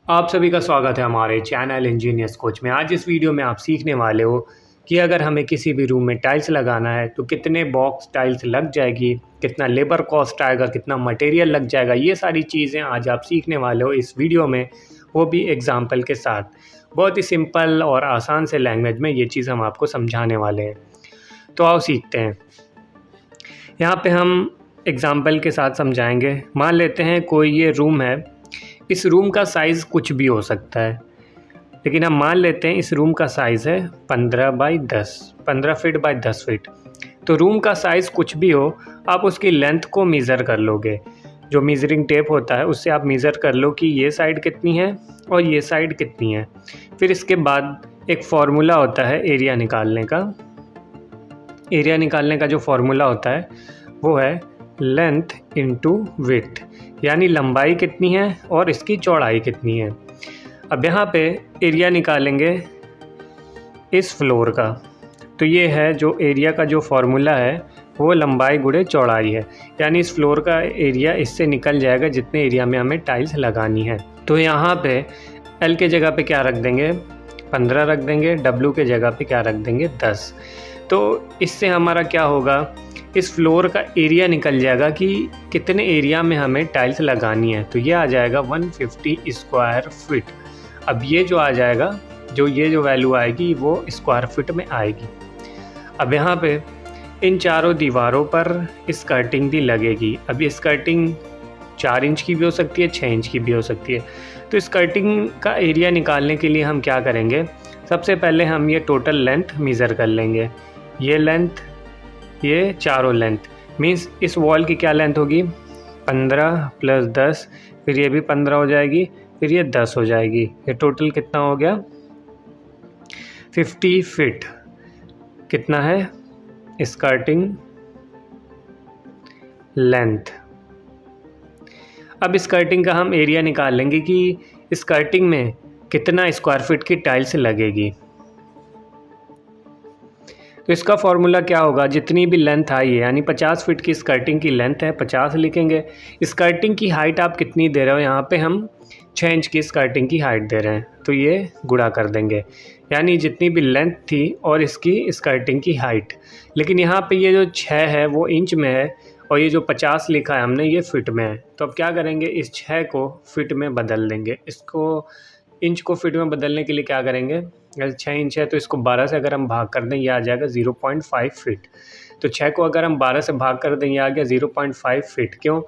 आप सभी का स्वागत है हमारे चैनल इंजीनियर्स कोच में। आज इस वीडियो में आप सीखने वाले हो कि अगर हमें किसी भी रूम में टाइल्स लगाना है तो कितने बॉक्स टाइल्स लग जाएगी, कितना लेबर कॉस्ट आएगा, कितना मटेरियल लग जाएगा। ये सारी चीज़ें आज आप सीखने वाले हो इस वीडियो में, वो भी एग्जाम्पल के साथ। बहुत ही सिंपल और आसान से लैंग्वेज में ये चीज़ हम आपको समझाने वाले हैं। तो आओ सीखते हैं। यहाँ पे हम एग्ज़ाम्पल के साथ समझाएंगे। मान लेते हैं कोई ये रूम है। इस रूम का साइज़ कुछ भी हो सकता है, लेकिन हम मान लेते हैं इस रूम का साइज़ है 15 बाई 10, 15 फीट बाई 10 फीट। तो रूम का साइज़ कुछ भी हो, आप उसकी लेंथ को मेज़र कर लोगे। जो मेज़रिंग टेप होता है उससे आप मेज़र कर लो कि ये साइड कितनी है और ये साइड कितनी है। फिर इसके बाद एक फार्मूला होता है एरिया निकालने का। एरिया निकालने का जो फार्मूला होता है वो है लेंथ इंटू विड्थ, यानी लंबाई कितनी है और इसकी चौड़ाई कितनी है। अब यहाँ पे एरिया निकालेंगे इस फ्लोर का, तो ये है जो एरिया का जो फार्मूला है वो लंबाई गुणे चौड़ाई है, यानी इस फ्लोर का एरिया इससे निकल जाएगा जितने एरिया में हमें टाइल्स लगानी है। तो यहाँ पे एल के जगह पे क्या रख देंगे, 15 रख देंगे, डब्ल्यू के जगह पे क्या रख देंगे, 10। तो इससे हमारा क्या होगा, इस फ्लोर का एरिया निकल जाएगा कि कितने एरिया में हमें टाइल्स लगानी है। तो ये आ जाएगा 150 स्क्वायर फीट। अब ये जो आ जाएगा, ये जो वैल्यू आएगी वो स्क्वायर फीट में आएगी। अब यहाँ पे इन चारों दीवारों पर स्कर्टिंग भी लगेगी। अब ये स्कर्टिंग 4 इंच की भी हो सकती है, 6 इंच की भी हो सकती है। तो स्कर्टिंग का एरिया निकालने के लिए हम क्या करेंगे, सबसे पहले हम ये टोटल लेंथ मेज़र कर लेंगे। ये लेंथ, ये चारों लेंथ, मीन्स इस वॉल की क्या लेंथ होगी, 15 प्लस 10, फिर ये भी 15 हो जाएगी, फिर ये 10 हो जाएगी। ये टोटल कितना हो गया, 50 फीट। कितना है स्कर्टिंग लेंथ। अब स्कर्टिंग का हम एरिया निकाल लेंगे कि स्कर्टिंग में कितना स्क्वायर फीट की टाइल्स लगेगी। तो इसका फॉर्मूला क्या होगा, जितनी भी लेंथ आई है, यानी 50 फीट की स्कर्टिंग की लेंथ है, 50 लिखेंगे। स्कर्टिंग की हाइट आप कितनी दे रहे हो, यहाँ पे हम 6 इंच की स्कर्टिंग की हाइट दे रहे हैं, तो ये गुणा कर देंगे, यानी जितनी भी लेंथ थी और इसकी स्कर्टिंग की हाइट। लेकिन यहाँ पे ये जो 6 है वो इंच में है और ये जो 50 लिखा है हमने ये फिट में है। तो अब क्या करेंगे, इस 6 को फिट में बदल देंगे। इसको इंच को फिट में बदलने के लिए क्या करेंगे, अगर 6 इंच है तो इसको 12 से अगर हम भाग कर दें, ये आ जाएगा 0.5 फीट। तो 6 को अगर हम 12 से भाग कर दें, ये आ गया 0.5 फीट। क्यों,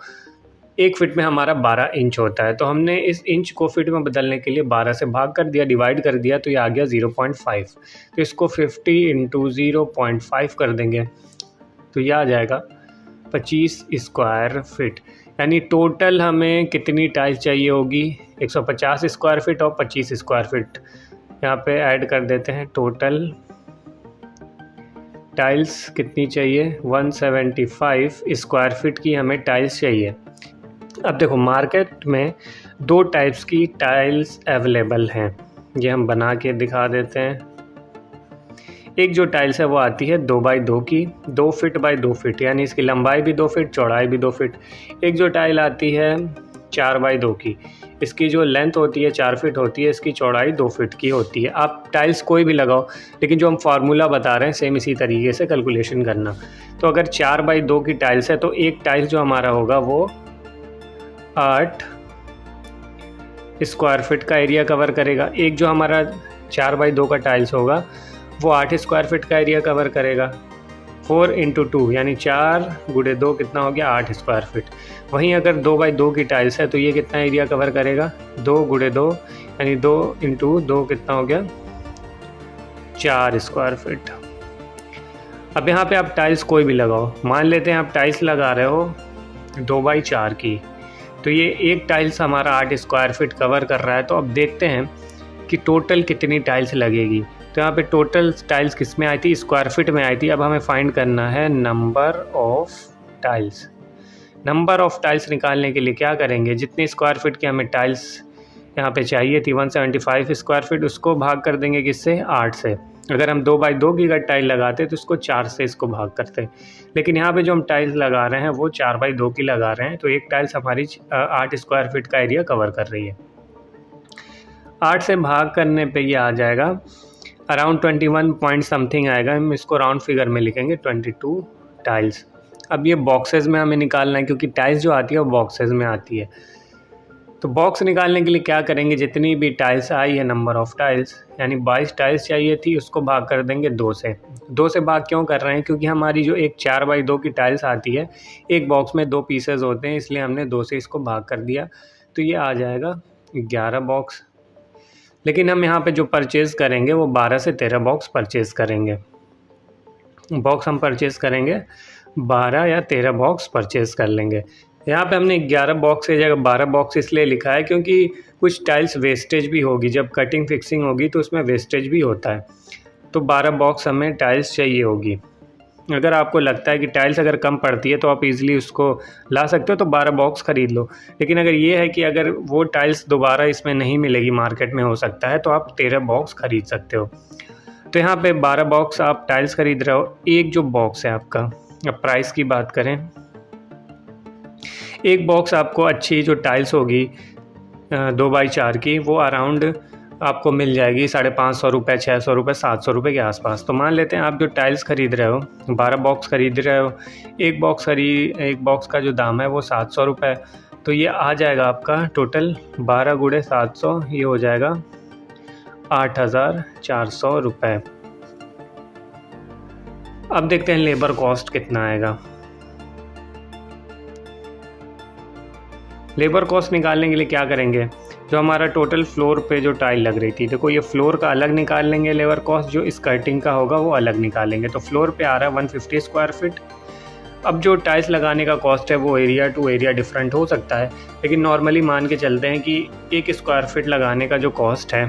1 फीट में हमारा 12 इंच होता है, तो हमने इस इंच को फिट में बदलने के लिए 12 से भाग कर दिया, डिवाइड कर दिया, तो ये आ गया 0.5। तो इसको 50 इंटू 0.5 कर देंगे, तो यह आ जाएगा 25 स्क्वायर फीट। यानी टोटल हमें कितनी टाइल्स चाहिए होगी, 150 स्क्वायर फीट और 25 स्क्वायर फीट। यहाँ पे ऐड कर देते हैं, टोटल टाइल्स कितनी चाहिए, 175 स्क्वायर फीट की हमें टाइल्स चाहिए। अब देखो मार्केट में 2 टाइप्स की टाइल्स अवेलेबल हैं, ये हम बना के दिखा देते हैं। एक जो टाइल्स है वो आती है 2 बाई 2 की, 2 फीट बाई 2 फीट, यानी इसकी लंबाई भी 2 फीट, चौड़ाई भी 2 फीट। एक जो टाइल आती है 4 बाई 2 की, इसकी जो लेंथ होती है 4 फीट होती है, इसकी चौड़ाई 2 फीट की होती है। आप टाइल्स कोई भी लगाओ, लेकिन जो हम फार्मूला बता रहे हैं सेम इसी तरीके से कैलकुलेशन करना। तो अगर 4 बाई 2 की टाइल्स है तो एक टाइल्स जो हमारा होगा वो 8 स्क्वायर फीट का एरिया कवर करेगा। एक जो हमारा 4 बाई 2 का टाइल्स होगा वो 8 स्क्वायर फीट का एरिया कवर करेगा। 4 इंटू 2 यानी 4 गुणे 2 कितना हो गया, 8 स्क्वायर फीट। वहीं अगर 2 बाई 2 की टाइल्स है तो ये कितना एरिया कवर करेगा, 2 गुणे 2 यानी 2 इंटू 2 कितना हो गया, 4 स्क्वायर फीट। अब यहाँ पे आप टाइल्स कोई भी लगाओ, मान लेते हैं आप टाइल्स लगा रहे हो 2 बाई 4 की, तो ये एक टाइल्स हमारा 8 स्क्वायर फीट कवर कर रहा है। तो अब देखते हैं कि टोटल कितनी टाइल्स लगेगी। तो यहाँ पे टोटल टाइल्स किस में आई थी, स्क्वायर फीट में आई थी। अब हमें फाइंड करना है number of tiles. Number of tiles निकालने के लिए क्या करेंगे, जितनी स्क्वायर फीट की हमें टाइल्स यहाँ पे चाहिए थी 175 स्क्वायर फीट, उसको भाग कर देंगे किससे, 8 से। अगर हम 2 बाई 2 की अगर टाइल लगाते तो उसको 4 से इसको भाग करते, लेकिन यहाँ पे जो हम टाइल्स लगा रहे हैं वो 4 बाई 2 की लगा रहे हैं, तो एक टाइल्स हमारी 8 स्क्वायर फीट का एरिया कवर कर रही है। 8 से भाग करने पे ये आ जाएगा अराउंड 21 पॉइंट समथिंग आएगा। हम इसको राउंड फिगर में लिखेंगे 22 टाइल्स। अब ये बॉक्सेस में हमें निकालना है, क्योंकि टाइल्स जो आती है वो बॉक्सेस में आती है। तो बॉक्स निकालने के लिए क्या करेंगे, जितनी भी टाइल्स आई है, नंबर ऑफ़ टाइल्स, यानी 22 टाइल्स चाहिए थी, उसको भाग कर देंगे 2 से। 2 से भाग क्यों कर रहे हैं, क्योंकि हमारी जो एक 4x2 की टाइल्स आती है, एक बॉक्स में 2 पीसेस होते हैं, इसलिए हमने 2 से इसको भाग कर दिया। तो ये आ जाएगा 11 बॉक्स। लेकिन हम यहाँ पे जो परचेज़ करेंगे वो 12 से 13 बॉक्स परचेज़ करेंगे। बॉक्स हम परचेज़ करेंगे 12 या 13 बॉक्स परचेज़ कर लेंगे। यहाँ पे हमने 11 बॉक्स की जगह 12 बॉक्स इसलिए लिखा है क्योंकि कुछ टाइल्स वेस्टेज भी होगी, जब कटिंग फिक्सिंग होगी तो उसमें वेस्टेज भी होता है। तो 12 बॉक्स हमें टाइल्स चाहिए होगी। अगर आपको लगता है कि टाइल्स अगर कम पड़ती है तो आप इजीली उसको ला सकते हो, तो 12 बॉक्स ख़रीद लो। लेकिन अगर ये है कि अगर वो टाइल्स दोबारा इसमें नहीं मिलेगी, मार्केट में हो सकता है, तो आप 13 बॉक्स ख़रीद सकते हो। तो यहाँ पे 12 बॉक्स आप टाइल्स ख़रीद रहे हो। एक जो बॉक्स है आपका, अब प्राइस की बात करें, एक बॉक्स आपको अच्छी जो टाइल्स होगी 2x4 की, वो अराउंड आपको मिल जाएगी 550 रुपये, 600 रुपये, 700 रुपये के आसपास। तो मान लेते हैं आप जो टाइल्स ख़रीद रहे हो, 12 बॉक्स ख़रीद रहे हो, एक बॉक्स का जो दाम है वो 700 रुपये। तो ये आ जाएगा आपका टोटल 12 × 700, ये हो जाएगा 8400 रुपये। अब देखते हैं लेबर कॉस्ट कितना आएगा। लेबर कॉस्ट निकालने के लिए क्या करेंगे, जो हमारा टोटल फ्लोर पे जो टाइल लग रही थी, देखो ये फ्लोर का अलग निकाल लेंगे लेबर कॉस्ट, जो स्कर्टिंग का होगा वो अलग निकालेंगे। तो फ्लोर पे आ रहा है 150 स्क्वायर फीट। अब जो टाइल्स लगाने का कॉस्ट है वो एरिया टू एरिया डिफरेंट हो सकता है, लेकिन नॉर्मली मान के चलते हैं कि 1 स्क्वायर फीट लगाने का जो कॉस्ट है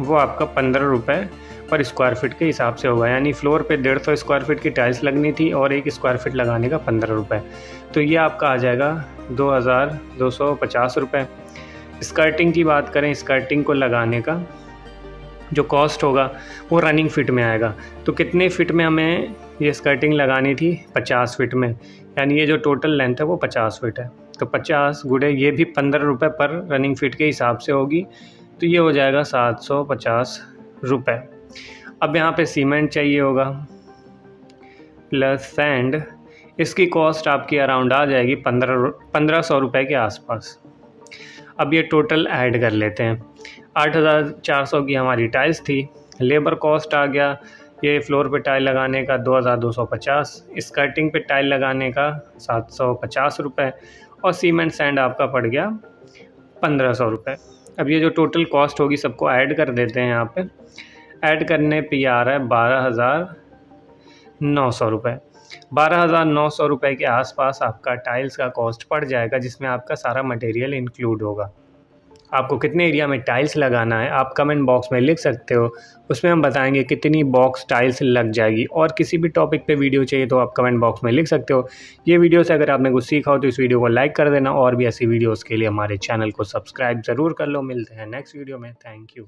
वो आपका 15 रुपये पर स्क्वायर फीट के हिसाब से होगा। यानी फ्लोर पे 150 स्क्वायर फीट की टाइल्स लगनी थी और 1 स्क्वायर फीट लगाने का 15 रुपये। तो ये आपका आ जाएगा 2250 रुपये। स्कर्टिंग की बात करें, स्कर्टिंग को लगाने का जो कॉस्ट होगा वो रनिंग फिट में आएगा। तो कितने फिट में हमें ये स्कर्टिंग लगानी थी, 50 फिट में, यानी ये जो टोटल लेंथ है वो 50 फिट है। तो 50 गुणे ये भी 15 रुपये पर रनिंग फिट के हिसाब से होगी। तो ये हो जाएगा 750 रुपये। अब यहाँ पे सीमेंट चाहिए होगा प्लस सैंड, इसकी कॉस्ट आपकी अराउंड आ जाएगी 1500 रुपये के आसपास। अब ये टोटल ऐड कर लेते हैं। 8400 की हमारी टाइल्स थी, लेबर कॉस्ट आ गया ये फ्लोर पे टाइल लगाने का 2250, स्कर्टिंग पे टाइल लगाने का 750 रुपये, और सीमेंट सैंड आपका पड़ गया 1500 रुपये। अब ये जो टोटल कॉस्ट होगी सबको ऐड कर देते हैं। यहाँ पे ऐड करने पे ये आ रहा है 12900 रुपये। 12900 रुपये के आसपास आपका टाइल्स का कॉस्ट पड़ जाएगा, जिसमें आपका सारा मटेरियल इंक्लूड होगा। आपको कितने एरिया में टाइल्स लगाना है आप कमेंट बॉक्स में लिख सकते हो, उसमें हम बताएंगे कितनी बॉक्स टाइल्स लग जाएगी। और किसी भी टॉपिक पे वीडियो चाहिए तो आप कमेंट बॉक्स में लिख सकते हो। ये वीडियो से अगर आपने कुछ सीखा हो तो इस वीडियो को लाइक कर देना, और भी ऐसी वीडियोज़ के लिए हमारे चैनल को सब्सक्राइब ज़रूर कर लो। मिलते हैं नेक्स्ट वीडियो में। Thank you.